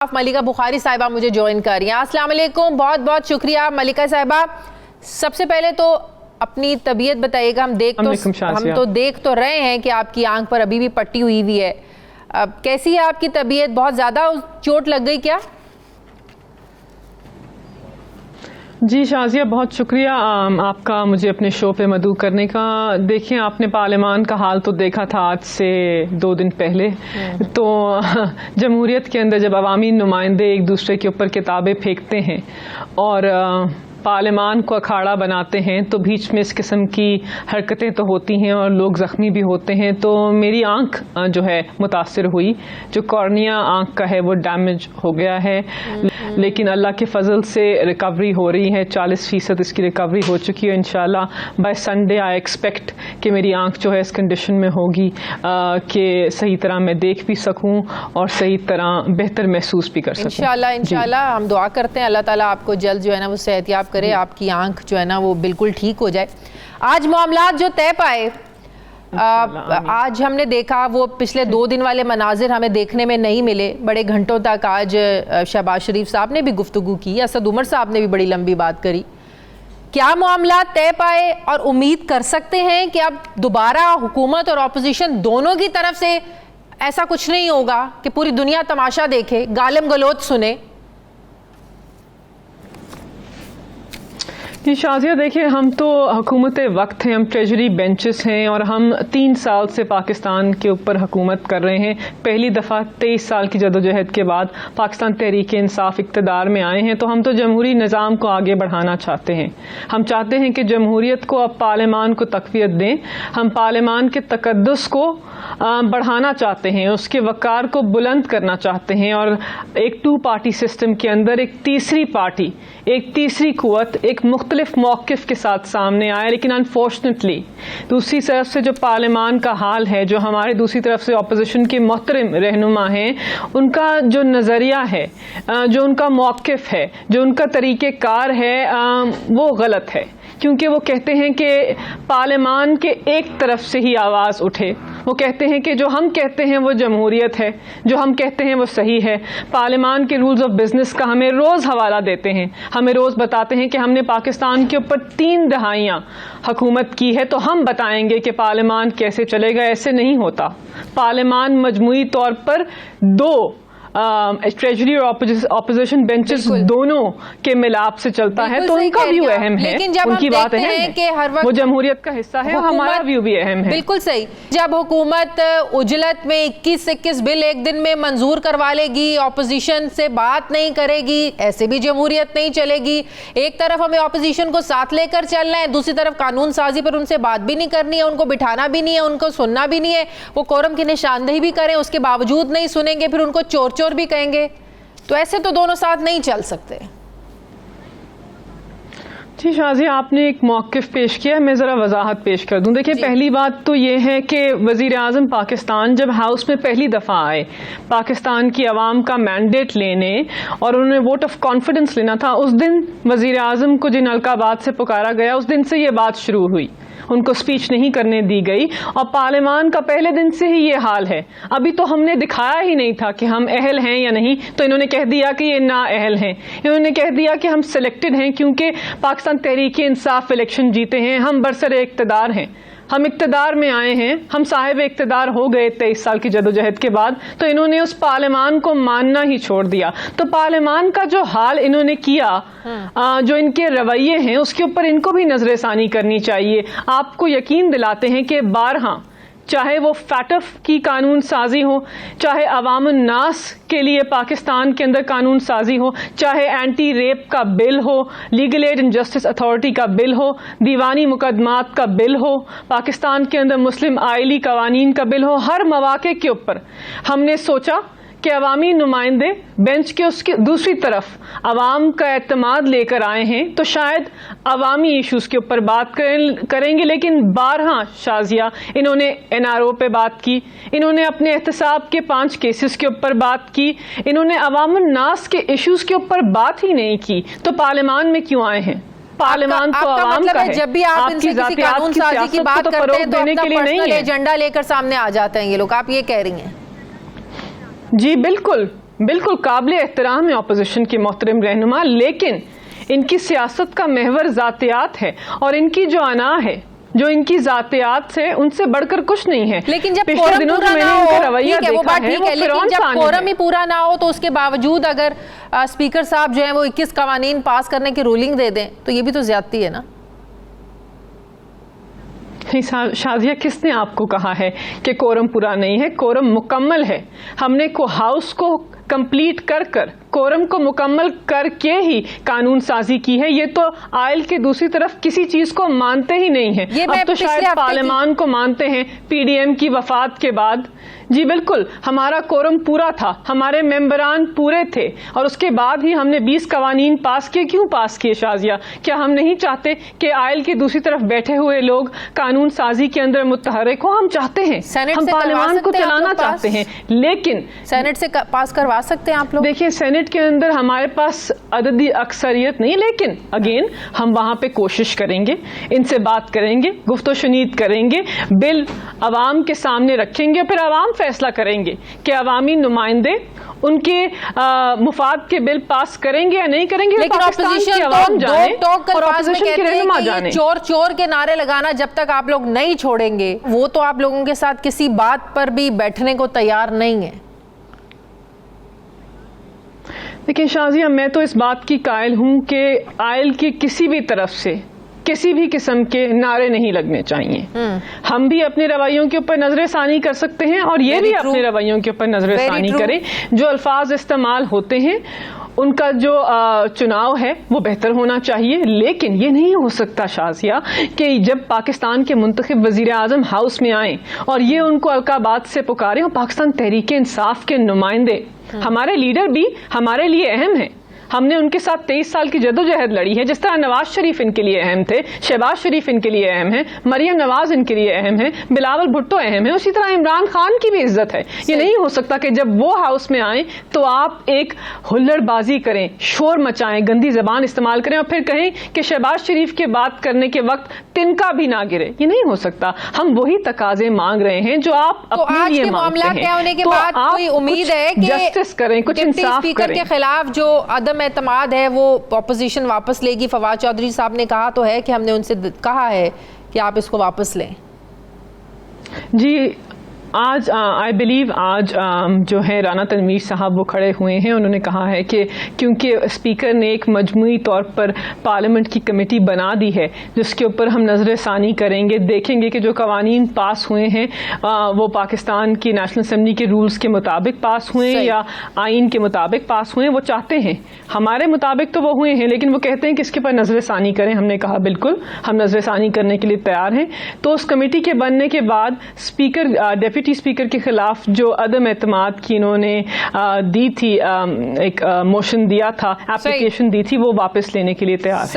ملکہ بخاری صاحبہ مجھے جوائن کر رہی ہیں. السلام علیکم, بہت بہت شکریہ ملکہ صاحبہ. سب سے پہلے تو اپنی طبیعت بتائیے گا. ہم تو دیکھ تو رہے ہیں کہ آپ کی آنکھ پر ابھی بھی پٹی ہوئی ہے. کیسی ہے آپ کی طبیعت؟ بہت زیادہ چوٹ لگ گئی کیا؟ جی شازیہ, بہت شکریہ آپ کا مجھے اپنے شو پہ مدعو کرنے کا. دیکھیں, آپ نے پارلیمان کا حال تو دیکھا تھا آج سے 2 دن پہلے. تو جمہوریت کے اندر جب عوامی نمائندے ایک دوسرے کے اوپر کتابیں پھینکتے ہیں اور پارلیمان کو اکھاڑا بناتے ہیں تو بیچ میں اس قسم کی حرکتیں تو ہوتی ہیں اور لوگ زخمی بھی ہوتے ہیں. تو میری آنکھ جو ہے متاثر ہوئی, جو کارنیا آنکھ کا ہے وہ ڈیمیج ہو گیا ہے, لیکن اللہ کے فضل سے ریکوری ہو رہی ہے. 40% اس کی ریکوری ہو چکی ہے. انشاءاللہ بائی سنڈے آئی ایکسپیکٹ کہ میری آنکھ جو ہے اس کنڈیشن میں ہوگی کہ صحیح طرح میں دیکھ بھی سکوں اور صحیح طرح بہتر محسوس بھی کر سکوں. انشاءاللہ ہم دعا کرتے ہیں اللہ تعالیٰ آپ کو جلد جو ہے نا وہ صحت یاب کرے, آپ کی آنکھ جو ہے نا وہ بالکل ٹھیک ہو جائے. آج معاملات جو طے پائے, آج ہم نے دیکھا وہ پچھلے 2 دن والے مناظر ہمیں دیکھنے میں نہیں ملے. بڑے گھنٹوں تک آج شہباز شریف صاحب نے بھی گفتگو کی, اسد عمر صاحب نے بھی بڑی لمبی بات کری. کیا معاملات طے پائے اور امید کر سکتے ہیں کہ اب دوبارہ حکومت اور اپوزیشن دونوں کی طرف سے ایسا کچھ نہیں ہوگا کہ پوری دنیا تماشا دیکھے, گالم گلوچ سنے؟ جی شازیہ, دیکھیں ہم تو حکومت وقت ہیں, ہم ٹریجری بینچز ہیں اور ہم 3 سال سے پاکستان کے اوپر حکومت کر رہے ہیں. پہلی دفعہ 23 سال کی جدوجہد کے بعد پاکستان تحریک انصاف اقتدار میں آئے ہیں. تو ہم تو جمہوری نظام کو آگے بڑھانا چاہتے ہیں. ہم چاہتے ہیں کہ جمہوریت کو اب پارلیمان کو تقویت دیں. ہم پارلیمان کے تقدس کو بڑھانا چاہتے ہیں, اس کے وقار کو بلند کرنا چاہتے ہیں, اور ایک 2 پارٹی سسٹم کے اندر ایک تیسری پارٹی, ایک تیسری قوت ایک مختلف موقف کے ساتھ سامنے آئے. لیکن انفارچونیٹلی دوسری طرف سے جو پارلیمان کا حال ہے, جو ہمارے دوسری طرف سے اپوزیشن کے محترم رہنما ہیں, ان کا جو نظریہ ہے, جو ان کا موقف ہے, جو ان کا طریقہ کار ہے, وہ غلط ہے. کیونکہ وہ کہتے ہیں کہ پارلیمان کے ایک طرف سے ہی آواز اٹھے. وہ کہتے ہیں کہ جو ہم کہتے ہیں وہ جمہوریت ہے, جو ہم کہتے ہیں وہ صحیح ہے. پارلیمان کے رولز آف بزنس کا ہمیں روز حوالہ دیتے ہیں, ہمیں روز بتاتے ہیں کہ ہم نے پاکستان کے اوپر 3 دہائیاں حکومت کی ہے, تو ہم بتائیں گے کہ پارلیمان کیسے چلے گا. ایسے نہیں ہوتا. پارلیمان مجموعی طور پر 2 ٹریجری اور اپوزیشن بینچز دونوں کے ملاپ سے چلتا ہے. تو ان کا ویو اہم ہے, ان کی بات اہم ہے, وہ جمہوریت کا حصہ ہے, اور ہمارا ویو بھی اہم ہے. بالکل صحیح. جب حکومت اجلت میں 21 بل ایک دن میں منظور کروا لے گی, اپوزیشن سے بات نہیں کرے گی, ایسے بھی جمہوریت نہیں چلے گی. ایک طرف ہمیں اپوزیشن کو ساتھ لے کر چلنا ہے, دوسری طرف قانون سازی پر ان سے بات بھی نہیں کرنی ہے, ان کو بٹھانا بھی نہیں ہے, ان کو سننا بھی نہیں ہے. وہ کورم کی نشاندہی بھی کریں, اس کے باوجود نہیں سنیں گے, پھر ان کو چور بھی کہیں گے. تو ایسے تو دونوں ساتھ نہیں چل سکتے. جی شازیہ, آپ نے ایک موقف پیش کیا ہے, میں ذرا وضاحت پیش کر دوں. دیکھیں, پہلی بات تو یہ ہے کہ وزیر اعظم پاکستان جب ہاؤس میں پہلی دفعہ آئے, پاکستان کی عوام کا مینڈیٹ لینے اور انہوں نے ووٹ آف کانفیڈنس لینا تھا, اس دن وزیر اعظم کو جن القابات سے پکارا گیا, اس دن سے یہ بات شروع ہوئی. ان کو سپیچ نہیں کرنے دی گئی, اور پارلیمان کا پہلے دن سے ہی یہ حال ہے. ابھی تو ہم نے دکھایا ہی نہیں تھا کہ ہم اہل ہیں یا نہیں, تو انہوں نے کہہ دیا کہ یہ نااہل ہیں. انہوں نے کہہ دیا کہ ہم سلیکٹڈ ہیں کیونکہ پاکستان تحریک انصاف الیکشن جیتے ہیں, ہم برسر اقتدار ہیں, ہم اقتدار میں آئے ہیں, ہم صاحب اقتدار ہو گئے 23 سال کی جدوجہد کے بعد. تو انہوں نے اس پارلیمان کو ماننا ہی چھوڑ دیا. تو پارلیمان کا جو حال انہوں نے کیا, جو ان کے رویے ہیں, اس کے اوپر ان کو بھی نظر ثانی کرنی چاہیے. آپ کو یقین دلاتے ہیں کہ بارہا, چاہے وہ فیٹف کی قانون سازی ہو, چاہے عوام الناس کے لیے پاکستان کے اندر قانون سازی ہو, چاہے اینٹی ریپ کا بل ہو, legal aid and justice authority کا بل ہو, دیوانی مقدمات کا بل ہو, پاکستان کے اندر مسلم آئلی قوانین کا بل ہو, ہر مواقع کے اوپر ہم نے سوچا کہ عوامی نمائندے بینچ کے اس کی دوسری طرف عوام کا اعتماد لے کر آئے ہیں, تو شاید عوامی ایشوز کے اوپر بات کریں گے. لیکن بارہا شازیہ انہوں نے NRO پہ بات کی, انہوں نے اپنے احتساب کے 5 کیسز کے اوپر بات کی, انہوں نے عوام الناس کے ایشوز کے اوپر بات ہی نہیں کی. تو پارلیمان میں کیوں آئے ہیں؟ پارلیمان تو عوام کا ہے. جب بھی آپ ان سے کسی قانون سازی کی بات کرتے ہیں تو اپنا پرسنل ایجنڈا لے کر سامنے آ جاتے ہیں یہ لوگ, آپ یہ کہہ رہی ہیں؟ جی بالکل, بالکل قابل احترام ہے اپوزیشن کے محترم رہنما، لیکن ان کی سیاست کا محور ذاتیات ہے، اور ان کی جو انا ہے، جو ان کی ذاتیات سے ان سے بڑھ کر کچھ نہیں ہے. لیکن جب پچھلے دنوں میں نے ان کا رویہ دیکھا ہے، وہ لیکن فرعون جب ثانی کورم ہے. ہی پورا نہ ہو تو اس کے باوجود اگر اسپیکر صاحب جو ہیں وہ 21 قوانین پاس کرنے کی رولنگ دے دیں تو یہ بھی تو زیادتی ہے نا. شازیہ، کس نے آپ کو کہا ہے کہ کورم پورا نہیں ہے؟ کورم مکمل ہے. ہم نے ہاؤس کو کمپلیٹ کر کورم کو مکمل کر کے ہی قانون سازی کی ہے. یہ تو آئل کے دوسری طرف کسی چیز کو مانتے ہی نہیں ہیں. اب تو شاید پارلیمان کو مانتے ہیں پی ڈی ایم کی وفات کے بعد. جی بالکل، ہمارا کورم پورا تھا، ہمارے ممبران پورے تھے، اور اس کے بعد ہی ہم نے 20 قوانین پاس کیے. کیوں پاس کیے شازیہ؟ کیا ہم نہیں چاہتے کہ آئل کی دوسری طرف بیٹھے ہوئے لوگ قانون سازی کے اندر متحرک ہوں؟ ہم چاہتے ہیں، ہم پارلیمان کو چلانا چاہتے ہیں، لیکن سینٹ سے پاس کروا سکتے ہیں آپ لوگ؟ دیکھیے، سینٹ کے اندر ہمارے پاس عددی اکثریت نہیں، لیکن اگین ہم وہاں پہ کوشش کریں گے، ان سے بات کریں گے، گفت و شنید کریں گے، بل عوام کے سامنے رکھیں گے، پھر عوام فیصلہ کریں گے کہ عوامی نمائندے ان کے مفاد کے بل پاس کریں گے یا نہیں کریں گے. لیکن اپوزیشن اور اپوزیشن کے رہنما جانے. چور چور کے نعرے لگانا جب تک آپ لوگ نہیں چھوڑیں گے، وہ تو آپ لوگوں کے ساتھ کسی بات پر بھی بیٹھنے کو تیار نہیں ہے. لیکن شازیہ، میں تو اس بات کی قائل ہوں کہ آئل کی کسی بھی طرف سے کسی بھی قسم کے نعرے نہیں لگنے چاہیے. ہم بھی اپنے رویوں کے اوپر نظر ثانی کر سکتے ہیں، اور یہ بھی اپنے رویوں کے اوپر نظر ثانی کریں. جو الفاظ استعمال ہوتے ہیں ان کا جو چناؤ ہے وہ بہتر ہونا چاہیے. لیکن یہ نہیں ہو سکتا شازیہ کہ جب پاکستان کے منتخب وزیر اعظم ہاؤس میں آئیں اور یہ ان کو القابات سے پکاریں، اور پاکستان تحریک انصاف کے نمائندے، ہمارے لیڈر بھی ہمارے لیے اہم ہیں. ہم نے ان کے ساتھ 23 سال کی جدوجہد لڑی ہے. جس طرح نواز شریف ان کے لیے اہم تھے، شہباز شریف ان کے لیے اہم ہیں، مریم نواز ان کے لیے اہم ہے، بلاول بھٹو اہم ہے، اسی طرح عمران خان کی بھی عزت ہے. یہ نہیں ہو سکتا کہ جب وہ ہاؤس میں آئیں تو آپ ایک ہلڑ بازی کریں، شور مچائیں، گندی زبان استعمال کریں، اور پھر کہیں کہ شہباز شریف کے بات کرنے کے وقت تنکا بھی نہ گرے. یہ نہیں ہو سکتا. ہم وہی تقاضے مانگ رہے ہیں جو آپ اپنے لیے مانگتے ہیں. تو آپ امید ہے کہ جسٹس کریں، کچھ انصاف کریں. کے خلاف جو عدم اعتماد ہے وہ اپوزیشن واپس لے گی. فواد چودھری صاحب نے کہا تو ہے کہ ہم نے ان سے کہا ہے کہ آپ اس کو واپس لیں. جی آج آئی بلیو آج جو ہے رانا تنویر صاحب وہ کھڑے ہوئے ہیں. انہوں نے کہا ہے کہ کیونکہ اسپیکر نے ایک مجموعی طور پر پارلیمنٹ کی کمیٹی بنا دی ہے جس کے اوپر ہم نظر ثانی کریں گے، دیکھیں گے کہ جو قوانین پاس ہوئے ہیں وہ پاکستان کی نیشنل اسمبلی کے رولز کے مطابق پاس ہوئے ہیں یا آئین کے مطابق پاس ہوئے ہیں. وہ چاہتے ہیں ہمارے مطابق تو وہ ہوئے ہیں، لیکن وہ کہتے ہیں کہ اس کے اوپر نظر ثانی کریں. ہم نے کہا بالکل ہم نظر ثانی کرنے کے لیے تیار ہیں. تو اس کمیٹی کے بننے کے بعد اسپیکر ڈیپٹی اسپیکر کے خلاف جو عدم اعتماد کی انہوں نے دی تھی، ایک موشن دیا تھا، اپلیکیشن دی تھی، وہ واپس لینے کے لیے تیار ہے.